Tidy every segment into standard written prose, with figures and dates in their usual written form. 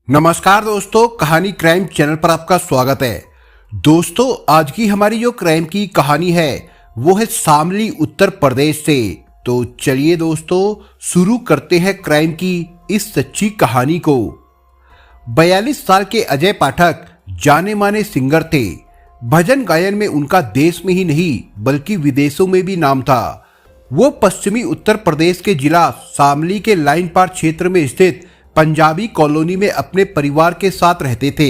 नमस्कार दोस्तों, कहानी क्राइम चैनल पर आपका स्वागत है। दोस्तों, आज की हमारी जो क्राइम की कहानी है वो है शामली उत्तर प्रदेश से। तो चलिए दोस्तों, शुरू करते हैं क्राइम की इस सच्ची कहानी को। 42 साल के अजय पाठक जाने माने सिंगर थे। भजन गायन में उनका देश में ही नहीं बल्कि विदेशों में भी नाम था। वो पश्चिमी उत्तर प्रदेश के जिला शामली के लाइन पार क्षेत्र में स्थित पंजाबी कॉलोनी में अपने परिवार के साथ रहते थे।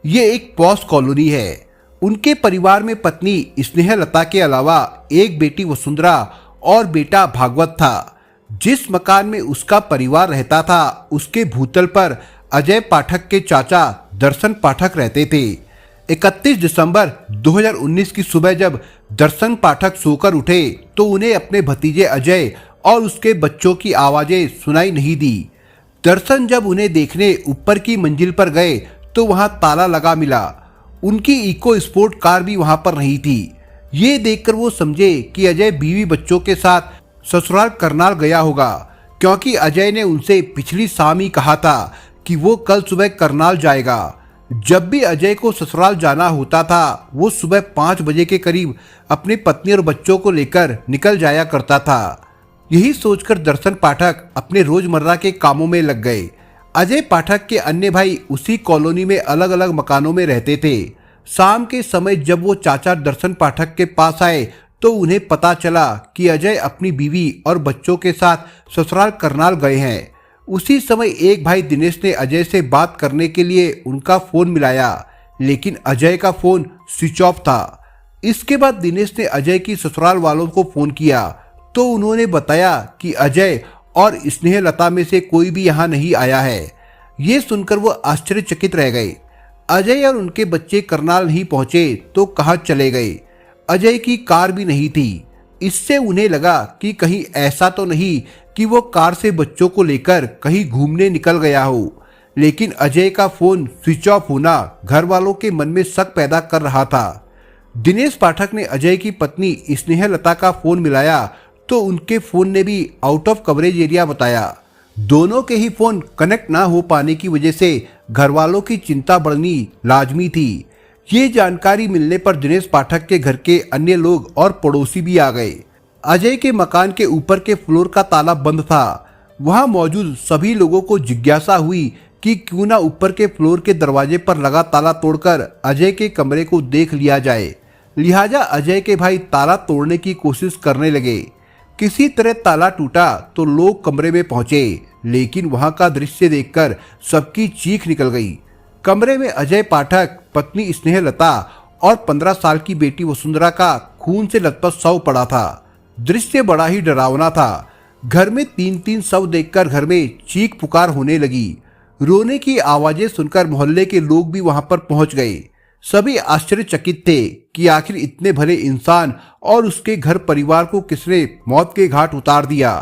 ये एक पॉश कॉलोनी है। उनके परिवार में पत्नी स्नेहलता के अलावा एक बेटी वसुंधरा और बेटा भागवत था। जिस मकान में उसका परिवार रहता था उसके भूतल पर अजय पाठक के चाचा दर्शन पाठक रहते थे। 31 दिसंबर 2019 की सुबह जब दर्शन पाठक सोकर उठे तो उन्हें अपने भतीजे अजय और उसके बच्चों की आवाजें सुनाई नहीं दी। दर्शन जब उन्हें देखने ऊपर की मंजिल पर गए तो वहां ताला लगा मिला। उनकी इको स्पोर्ट कार भी वहां पर नहीं थी। ये देखकर वो समझे कि अजय बीवी बच्चों के साथ ससुराल करनाल गया होगा, क्योंकि अजय ने उनसे पिछली शाम ही कहा था कि वो कल सुबह करनाल जाएगा। जब भी अजय को ससुराल जाना होता था वो सुबह 5 बजे के करीब अपनी पत्नी और बच्चों को लेकर निकल जाया करता था। यही सोचकर दर्शन पाठक अपने रोजमर्रा के कामों में लग गए। अजय पाठक के अन्य भाई उसी कॉलोनी में अलग अलग मकानों में रहते थे। शाम के समय जब वो चाचा दर्शन पाठक के पास आए तो उन्हें पता चला कि अजय अपनी बीवी और बच्चों के साथ ससुराल करनाल गए हैं। उसी समय एक भाई दिनेश ने अजय से बात करने के लिए उनका फोन मिलाया, लेकिन अजय का फोन स्विच ऑफ था। इसके बाद दिनेश ने अजय की ससुराल वालों को फोन किया तो उन्होंने बताया कि अजय और स्नेहलता में से कोई भी यहाँ नहीं आया है। ये सुनकर वो आश्चर्यचकित रह गए। अजय और उनके बच्चे करनाल नहीं पहुंचे तो कहाँ चले गए? अजय की कार भी नहीं थी। इससे उन्हें लगा कि कहीं ऐसा तो नहीं कि वो कार से बच्चों को लेकर कहीं घूमने निकल गया हो। लेकिन अजय का फोन स्विच ऑफ होना घर वालों के मन में शक पैदा कर रहा था। दिनेश पाठक ने अजय की पत्नी स्नेहलता का फोन मिलाया तो उनके फोन ने भी आउट ऑफ कवरेज एरिया बताया। दोनों के ही फोन कनेक्ट ना हो पाने की वजह से घर वालों की चिंता बढ़नी लाजमी थी। ये जानकारी मिलने पर दिनेश पाठक के घर के अन्य लोग और पड़ोसी भी आ गए। अजय के मकान के ऊपर के फ्लोर का ताला बंद था। वहां मौजूद सभी लोगों को जिज्ञासा हुई कि क्यों ना ऊपर के फ्लोर के दरवाजे पर लगा ताला तोड़कर अजय के कमरे को देख लिया जाए। लिहाजा अजय के भाई ताला तोड़ने की कोशिश करने लगे। किसी तरह ताला टूटा तो लोग कमरे में पहुंचे, लेकिन वहां का दृश्य देखकर सबकी चीख निकल गई। कमरे में अजय पाठक, पत्नी स्नेहलता और 15 साल की बेटी वसुंधरा का खून से लथपथ शव पड़ा था। दृश्य बड़ा ही डरावना था। घर में 3-3 शव देखकर घर में चीख पुकार होने लगी। रोने की आवाजें सुनकर मोहल्ले के लोग भी वहां पर पहुंच गए। सभी आश्चर्यचकित थे कि आखिर इतने भले इंसान और उसके घर परिवार को किसने मौत के घाट उतार दिया।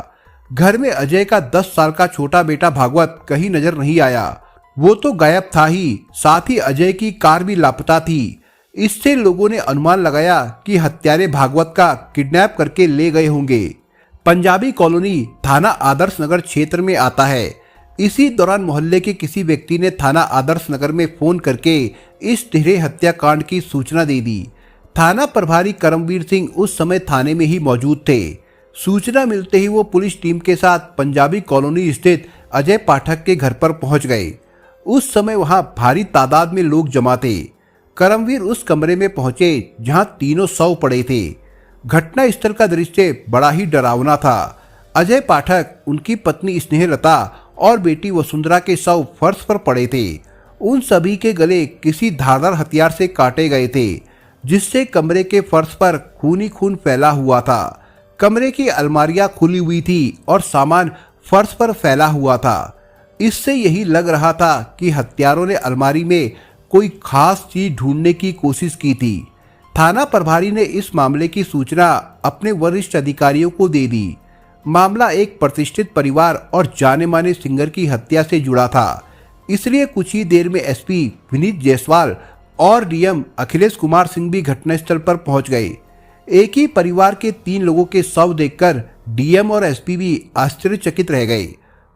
घर में अजय का 10 साल का छोटा बेटा भागवत कहीं नजर नहीं आया। वो तो गायब था ही, साथ ही अजय की कार भी लापता थी। इससे लोगों ने अनुमान लगाया कि हत्यारे भागवत का किडनैप करके ले गए होंगे। पंजाबी कॉलोनी थाना आदर्श नगर क्षेत्र में आता है। इसी दौरान मोहल्ले के किसी व्यक्ति ने थाना आदर्श नगर में फोन करके इस तिहरे हत्याकांड की सूचना दे दी। थाना प्रभारी करमवीर सिंह उस समय थाने में ही मौजूद थे। सूचना मिलते ही वो पुलिस टीम के साथ पंजाबी कॉलोनी स्थित अजय पाठक के घर पर पहुंच गए। उस समय वहां भारी तादाद में लोग जमा थे। करमवीर उस कमरे में पहुंचे जहां तीनों शव पड़े थे। घटना स्थल का दृश्य बड़ा ही डरावना था। अजय पाठक, उनकी पत्नी स्नेहलता और बेटी वसुंधरा के शव फर्श पर पड़े थे। उन सभी के गले किसी धारदार हथियार से काटे गए थे, जिससे कमरे के फर्श पर खून ही खून फैला हुआ था। कमरे की अलमारियां खुली हुई थी और सामान फर्श पर फैला हुआ था। इससे यही लग रहा था कि हत्यारों ने अलमारी में कोई खास चीज ढूंढने की कोशिश की थी। थाना प्रभारी ने इस मामले की सूचना अपने वरिष्ठ अधिकारियों को दे दी। मामला एक प्रतिष्ठित परिवार और जाने माने सिंगर की हत्या से जुड़ा था, इसलिए कुछ ही देर में एसपी विनीत जायसवाल और डीएम अखिलेश कुमार सिंह भी घटनास्थल पर पहुंच गए। एक ही परिवार के 3 लोगों के शव देखकर डीएम और एसपी भी आश्चर्यचकित रह गए।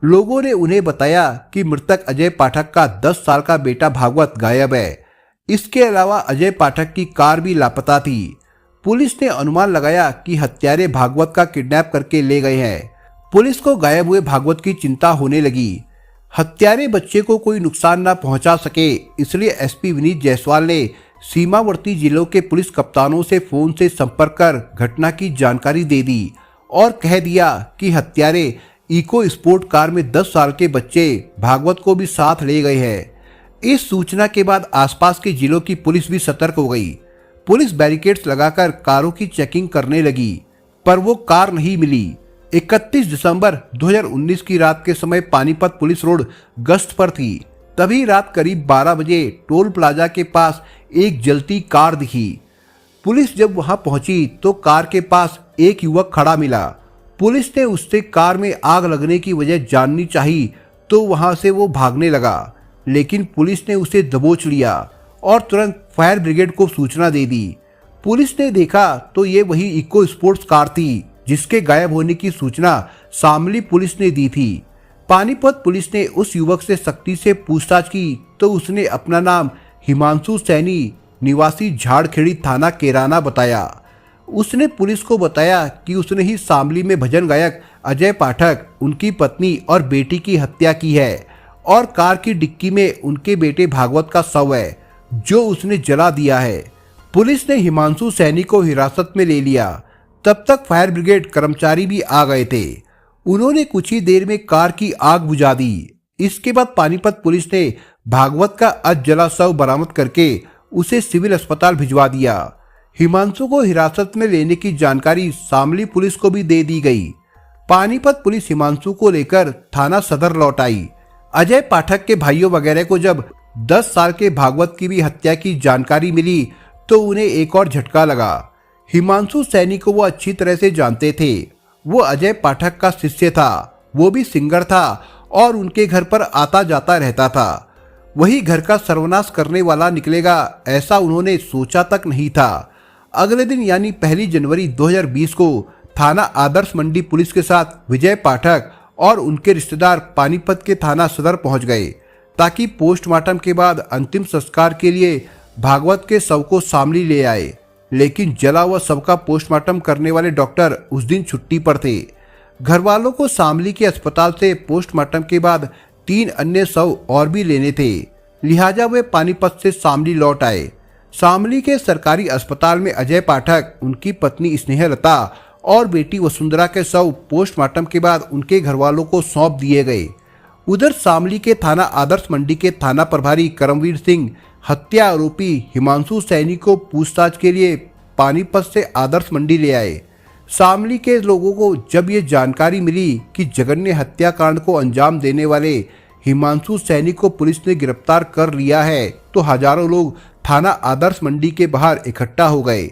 लोगों ने उन्हें बताया कि मृतक अजय पाठक का 10 साल का बेटा भागवत गायब है। इसके अलावा अजय पाठक की कार भी लापता थी। पुलिस ने अनुमान लगाया कि हत्यारे भागवत का किडनैप करके ले गए हैं। पुलिस को गायब हुए भागवत की चिंता होने लगी। हत्यारे बच्चे को कोई नुकसान न पहुंचा सके, इसलिए एसपी विनीत जायसवाल ने सीमावर्ती जिलों के पुलिस कप्तानों से फोन से संपर्क कर घटना की जानकारी दे दी और कह दिया कि हत्यारे इको स्पोर्ट कार में 10 साल के बच्चे भागवत को भी साथ ले गए हैं। इस सूचना के बाद आसपास के जिलों की पुलिस भी सतर्क हो गई। पुलिस बैरिकेड्स लगाकर कारों की चेकिंग करने लगी, पर वो कार नहीं मिली। 31 दिसंबर 2019 की रात के समय पानीपत पुलिस रोड गश्त पर थी। तभी रात करीब 12 बजे टोल प्लाजा के पास एक जलती कार दिखी। पुलिस जब वहां पहुंची तो कार के पास एक युवक खड़ा मिला। पुलिस ने उससे कार में आग लगने की वजह जाननी चाहिए तो वहां से वो भागने लगा, लेकिन पुलिस ने उसे दबोच लिया और तुरंत फायर ब्रिगेड को सूचना दे दी। पुलिस ने देखा तो ये वही इको स्पोर्ट्स कार थी जिसके गायब होने की सूचना शामली पुलिस ने दी थी। पानीपत पुलिस ने उस युवक से सख्ती से पूछताछ की तो उसने अपना नाम हिमांशु सैनी निवासी झाड़खेड़ी थाना केराना बताया। उसने पुलिस को बताया कि उसने ही शामली में भजन गायक अजय पाठक, उनकी पत्नी और बेटी की हत्या की है और कार की डिक्की में उनके बेटे भागवत का शव है जो उसने जला दिया है। पुलिस ने हिमांशु सैनी को हिरासत में ले लिया। तब तक फायर ब्रिगेड कर्मचारी भी आ गए थे। उन्होंने कुछ ही देर में कार की आग बुझा दी। इसके बाद पानीपत पुलिस ने भागवत का अधजला शव बरामद करके उसे सिविल अस्पताल भिजवा दिया। हिमांशु को हिरासत में लेने की जानकारी शामली पुलिस को भी दे दी गई। पानीपत पुलिस हिमांशु को लेकर थाना सदर लौट आई। अजय पाठक के भाइयों वगैरह को जब 10 साल के भागवत की भी हत्या की जानकारी मिली तो उन्हें एक और झटका लगा। हिमांशु सैनी को वो अच्छी तरह से जानते थे। वो अजय पाठक का शिष्य था, वो भी सिंगर था और उनके घर पर आता जाता रहता था। वही घर का सर्वनाश करने वाला निकलेगा ऐसा उन्होंने सोचा तक नहीं था। अगले दिन यानी 1 जनवरी 2020 को थाना आदर्श मंडी पुलिस के साथ विजय पाठक और उनके रिश्तेदार पानीपत के थाना सदर पहुंच गए ताकि पोस्टमार्टम के बाद अंतिम संस्कार के लिए भागवत के शव को शामली ले आए। लेकिन जला हुआ शव का पोस्टमार्टम करने वाले डॉक्टर उस दिन छुट्टी पर थे। घर वालों को शामली के अस्पताल से पोस्टमार्टम के बाद 3 अन्य शव और भी लेने थे, लिहाजा वे पानीपत से शामली लौट आए। शामली के सरकारी अस्पताल में अजय पाठक, उनकी पत्नी स्नेहलता और बेटी वसुंधरा के शव पोस्टमार्टम के बाद उनके घर वालों को सौंप दिए गए। उधर शामली के थाना आदर्श मंडी के थाना प्रभारी करमवीर सिंह हत्या आरोपी हिमांशु सैनी को पूछताछ के लिए पानीपत से आदर्श मंडी ले आए। शामली के लोगों को जब ये जानकारी मिली कि जघन्य हत्याकांड को अंजाम देने वाले हिमांशु सैनी को पुलिस ने गिरफ्तार कर लिया है तो हजारों लोग थाना आदर्श मंडी के बाहर इकट्ठा हो गए।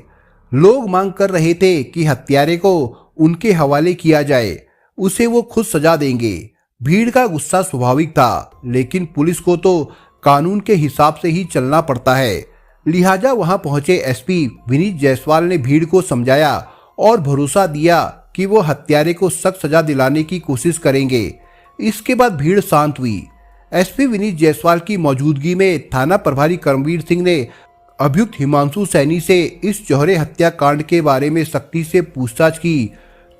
लोग मांग कर रहे थे कि हत्यारे को उनके हवाले किया जाए, उसे वो खुद सजा देंगे। भीड़ का गुस्सा स्वाभाविक था, लेकिन पुलिस को तो कानून के हिसाब से ही चलना पड़ता है। लिहाजा वहां पहुंचे एसपी विनीत जायसवाल ने भीड़ को समझाया और भरोसा दिया कि वो हत्यारे को सख्त सजा दिलाने की कोशिश करेंगे। इसके बाद भीड़ शांत हुई। एसपी विनीत जायसवाल की मौजूदगी में थाना प्रभारी करमवीर सिंह ने अभियुक्त हिमांशु सैनी से इस चौहरे हत्याकांड के बारे में सख्ती से पूछताछ की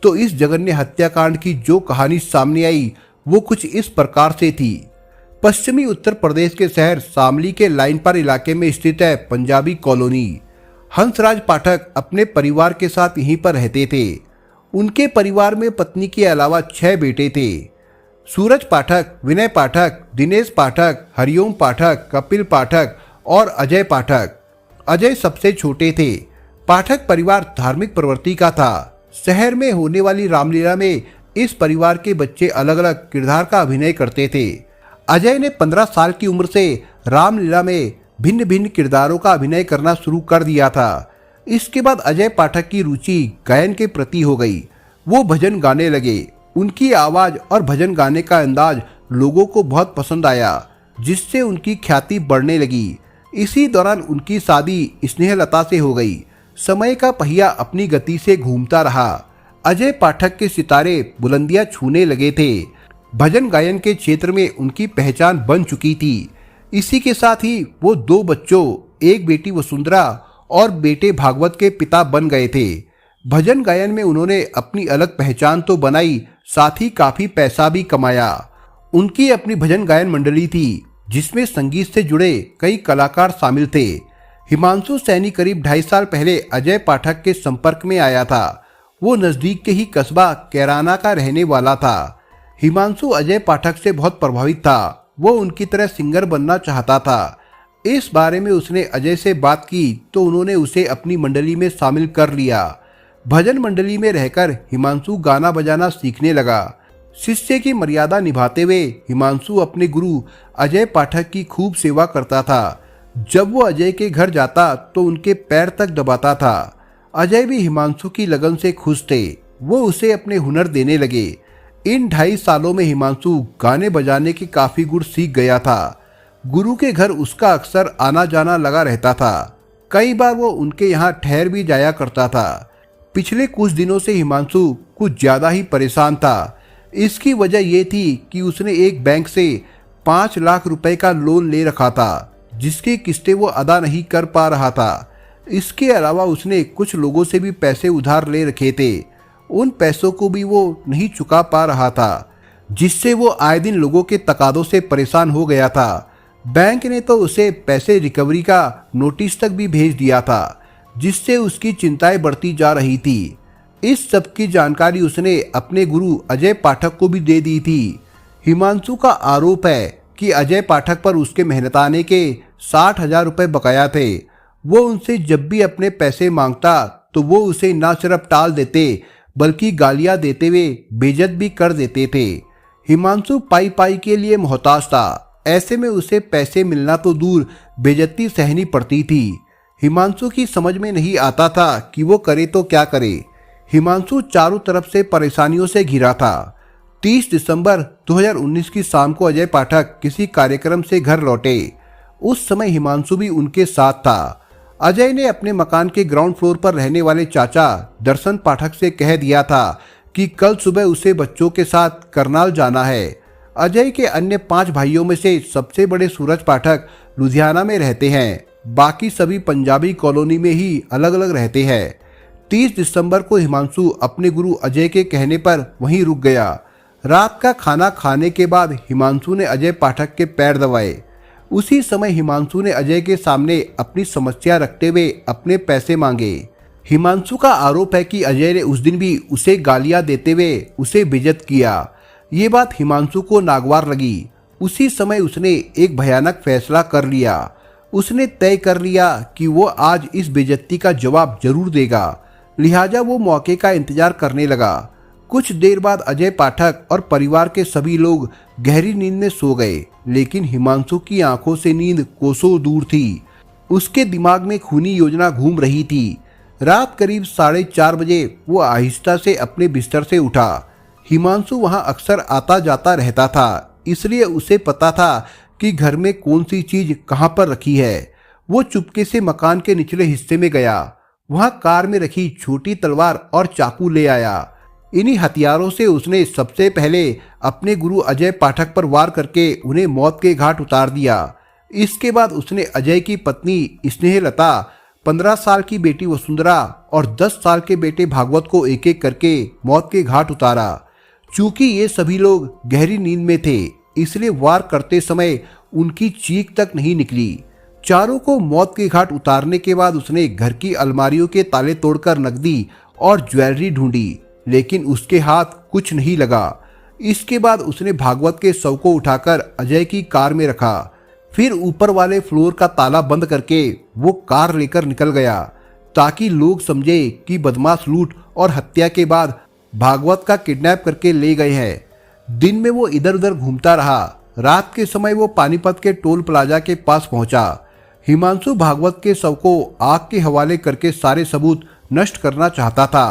तो इस जघन्य हत्याकांड की जो कहानी सामने आई वो कुछ इस प्रकार से थी। पश्चिमी उत्तर प्रदेश के शहर शामली के लाइनपार इलाके में स्थित है पंजाबी कॉलोनी। हंसराज पाठक अपने परिवार के साथ यहीं पर रहते थे। उनके परिवार में पत्नी के अलावा 6 बेटे थे। सूरज पाठक, विनय पाठक, दिनेश पाठक, हरिओम पाठक, कपिल पाठक और अजय पाठक। अजय सबसे छोटे थे। पाठक परिवार धार्मिक प्रवृत्ति का था। शहर में होने वाली रामलीला में इस परिवार के बच्चे अलग अलग किरदार का अभिनय करते थे। अजय ने 15 साल की उम्र से रामलीला में भिन्न भिन्न किरदारों का अभिनय करना शुरू कर दिया था। इसके बाद अजय पाठक की रुचि गायन के प्रति हो गई। वो भजन गाने लगे। उनकी आवाज और भजन गाने का अंदाज लोगों को बहुत पसंद आया, जिससे उनकी ख्याति बढ़ने लगी। इसी दौरान उनकी शादी स्नेहलता से हो गई। समय का पहिया अपनी गति से घूमता रहा। अजय पाठक के सितारे बुलंदियां छूने लगे थे। भजन गायन के क्षेत्र में उनकी पहचान बन चुकी थी। इसी के साथ ही वो 2 बच्चों, एक बेटी वसुंधरा और बेटे भागवत के पिता बन गए थे। भजन गायन में उन्होंने अपनी अलग पहचान तो बनाई, साथ ही काफी पैसा भी कमाया। उनकी अपनी भजन गायन मंडली थी जिसमें संगीत से जुड़े कई कलाकार शामिल थे। हिमांशु सैनी करीब 2.5 साल पहले अजय पाठक के संपर्क में आया था। वो नजदीक के ही कस्बा कैराना का रहने वाला था। हिमांशु अजय पाठक से बहुत प्रभावित था। वो उनकी तरह सिंगर बनना चाहता था। इस बारे में उसने अजय से बात की तो उन्होंने उसे अपनी मंडली में शामिल कर लिया। भजन मंडली में रहकर हिमांशु गाना बजाना सीखने लगा। शिष्य की मर्यादा निभाते हुए हिमांशु अपने गुरु अजय पाठक की खूब सेवा करता था। जब वो अजय के घर जाता तो उनके पैर तक दबाता था। अजय भी हिमांशु की लगन से खुश थे। वो उसे अपने हुनर देने लगे। इन 2.5 सालों में हिमांशु गाने बजाने के काफी गुण सीख गया था। गुरु के घर उसका अक्सर आना जाना लगा रहता था। कई बार वो उनके यहाँ ठहर भी जाया करता था। पिछले कुछ दिनों से हिमांशु कुछ ज्यादा ही परेशान था। इसकी वजह यह थी कि उसने एक बैंक से 5 लाख रुपए का लोन ले रखा था, जिसकी किस्तें वो अदा नहीं कर पा रहा था। इसके अलावा उसने कुछ लोगों से भी पैसे उधार ले रखे थे। उन पैसों को भी वो नहीं चुका पा रहा था, जिससे वो आए दिन लोगों के तकादों से परेशान हो गया था। बैंक ने तो उसे पैसे रिकवरी का नोटिस तक भी भेज दिया था, जिससे उसकी चिंताएं बढ़ती जा रही थी। इस सब की जानकारी उसने अपने गुरु अजय पाठक को भी दे दी थी। हिमांशु का आरोप है कि अजय पाठक पर उसके मेहनताने के 60,000 रुपए बकाया थे। वो उनसे जब भी अपने पैसे मांगता तो वो उसे न सिर्फ टाल देते बल्कि गालियां देते हुए बेइज्जत भी कर देते थे। हिमांशु पाई पाई के लिए मोहताज था। ऐसे में उसे पैसे मिलना तो दूर, बेइज्जती सहनी पड़ती थी। हिमांशु की समझ में नहीं आता था कि वो करे तो क्या करे। हिमांशु चारों तरफ से परेशानियों से घिरा था। 30 दिसंबर 2019 की शाम को अजय पाठक किसी कार्यक्रम से घर लौटे। उस समय हिमांशु भी उनके साथ था। अजय ने अपने मकान के ग्राउंड फ्लोर पर रहने वाले चाचा दर्शन पाठक से कह दिया था कि कल सुबह उसे बच्चों के साथ करनाल जाना है। अजय के अन्य 5 भाइयों में से सबसे बड़े सूरज पाठक लुधियाना में रहते हैं। बाकी सभी पंजाबी कॉलोनी में ही अलग अलग रहते हैं। 30 दिसंबर को हिमांशु अपने गुरु अजय के कहने पर वहीं रुक गया। रात का खाना खाने के बाद हिमांशु ने अजय पाठक के पैर दबाए। उसी समय हिमांशु ने अजय के सामने अपनी समस्या रखते हुए अपने पैसे मांगे। हिमांशु का आरोप है कि अजय ने उस दिन भी उसे गालियां देते हुए उसे बेइज्जत किया। ये बात हिमांशु को नागवार लगी। उसी समय उसने एक भयानक फैसला कर लिया। उसने तय कर लिया कि वो आज इस बेइज्जती का जवाब जरूर देगा। लिहाजा वो मौके का इंतजार करने लगा। कुछ देर बाद अजय पाठक और परिवार के सभी लोग गहरी नींद में सो गए, लेकिन हिमांशु की आंखों से नींद कोसों दूर थी। उसके दिमाग में खूनी योजना घूम रही थी। रात करीब 4:30 बजे वो आहिस्ता से अपने बिस्तर से उठा। हिमांशु वहां अक्सर आता जाता रहता था, इसलिए उसे पता था कि घर में कौन सी चीज कहां पर रखी है। वो चुपके से मकान के निचले हिस्से में गया। वहां कार में रखी छोटी तलवार और चाकू ले आया। इन्हीं हथियारों से उसने सबसे पहले अपने गुरु अजय पाठक पर वार करके उन्हें मौत के घाट उतार दिया। इसके बाद उसने अजय की पत्नी स्नेहलता, 15 साल की बेटी वसुंधरा और 10 साल के बेटे भागवत को एक एक करके मौत के घाट उतारा। चूंकि ये सभी लोग गहरी नींद में थे, इसलिए वार करते समय उनकी चीख तक नहीं निकली। चारों को मौत के घाट उतारने के बाद उसने घर की अलमारियों के ताले तोड़कर नकदी और ज्वेलरी ढूंढी, लेकिन उसके हाथ कुछ नहीं लगा। इसके बाद उसने भागवत के शव को उठाकर अजय की कार में रखा। फिर ऊपर वाले फ्लोर का ताला बंद करके वो कार लेकर निकल गया, ताकि लोग समझे कि बदमाश लूट और हत्या के बाद भागवत का किडनैप करके ले गए हैं। दिन में वो इधर उधर घूमता रहा। रात के समय वो पानीपत के टोल प्लाजा के पास पहुंचा। हिमांशु भागवत के शव को आग के हवाले करके सारे सबूत नष्ट करना चाहता था,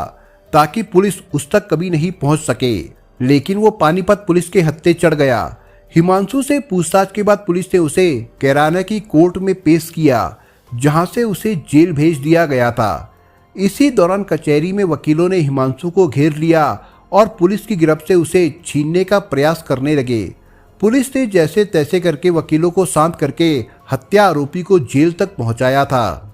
ताकि पुलिस उस तक कभी नहीं पहुंच सके। लेकिन वो पानीपत पुलिस के हत्थे चढ़ गया। हिमांशु से पूछताछ के बाद पुलिस ने उसे कैराना की कोर्ट में पेश किया, जहां से उसे जेल भेज दिया गया था। इसी दौरान कचहरी में वकीलों ने हिमांशु को घेर लिया और पुलिस की गिरफ्त से उसे छीनने का प्रयास करने लगे। पुलिस ने जैसे तैसे करके वकीलों को शांत करके हत्या आरोपी को जेल तक पहुंचाया था।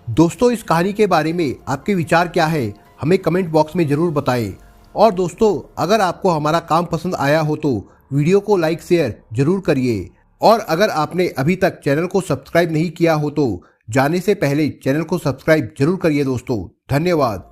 दोस्तों, इस कहानी के बारे में आपके विचार क्या है, हमें कमेंट बॉक्स में जरूर बताएं। और दोस्तों, अगर आपको हमारा काम पसंद आया हो तो वीडियो को लाइक शेयर जरूर करिए। और अगर आपने अभी तक चैनल को सब्सक्राइब नहीं किया हो तो जाने से पहले चैनल को सब्सक्राइब जरूर करिए दोस्तों। धन्यवाद।